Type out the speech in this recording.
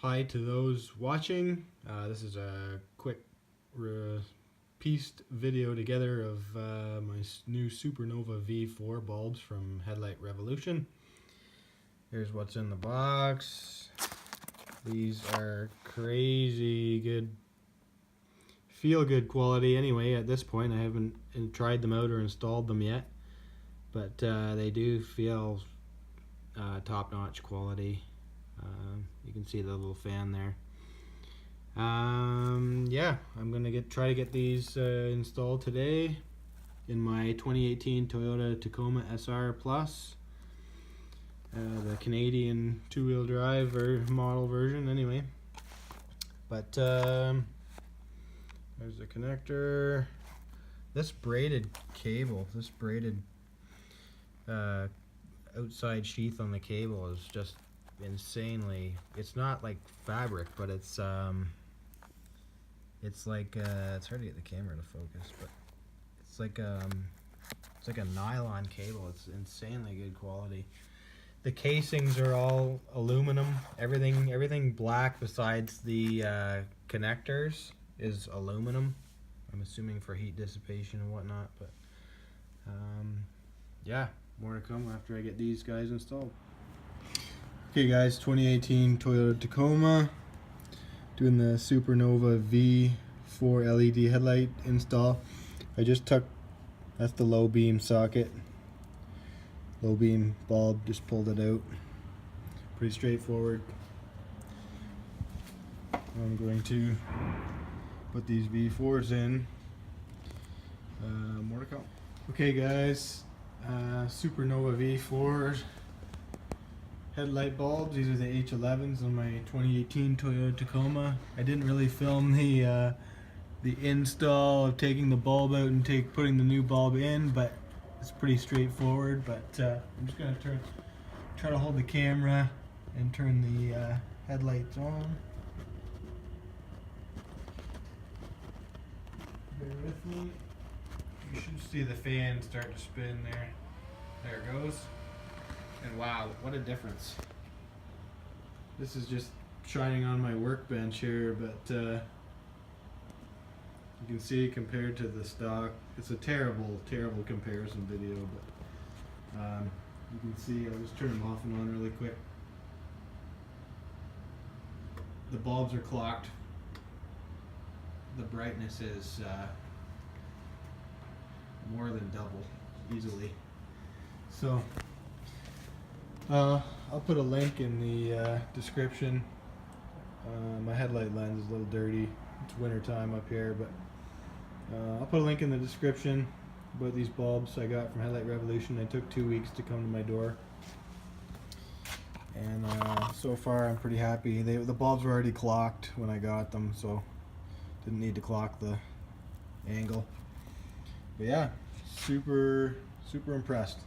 Hi to those watching. This is a quick pieced video together of my new Supernova V.4 bulbs from Headlight Revolution. Here's what's in the box. These are crazy good, feel good quality anyway. At this point I haven't tried them out or installed them yet, but they do feel top-notch quality. You can see the little fan there. Yeah, I'm gonna try to get these installed today in my 2018 Toyota Tacoma SR Plus, the Canadian two-wheel drive model version anyway. But there's the connector. This braided cable, this braided outside sheath on the cable is just insanely, it's not like fabric, but it's like it's hard to get the camera to focus, but it's like a nylon cable. It's insanely good quality. The casings are all aluminum. Everything black besides the connectors is aluminum. I'm assuming for heat dissipation and whatnot, but yeah, more to come after I get these guys installed. Okay guys, 2018 Toyota Tacoma, doing the Supernova V.4 LED headlight install. I just took, that's the low beam socket, low beam bulb, just pulled it out. Pretty straightforward. I'm going to put these V4s in. More to come. Okay guys, Supernova V4 headlight bulbs. These are the H11s on my 2018 Toyota Tacoma. I didn't really film the install of taking the bulb out and putting the new bulb in, but it's pretty straightforward. But I'm just gonna try to hold the camera and turn the headlights on. Bear with me. You should see the fan start to spin there. There it goes. And wow, what a difference. This is just shining on my workbench here, but you can see compared to the stock, it's a terrible comparison video, but you can see, I'll just turn them off and on really quick. The bulbs are clocked. The brightness is more than double, easily. So I'll put a link in the description. My headlight lens is a little dirty. It's winter time up here, but I'll put a link in the description about these bulbs I got from Headlight Revolution. They took 2 weeks to come to my door, and so far I'm pretty happy. The bulbs were already clocked when I got them, so didn't need to clock the angle. But yeah, super impressed.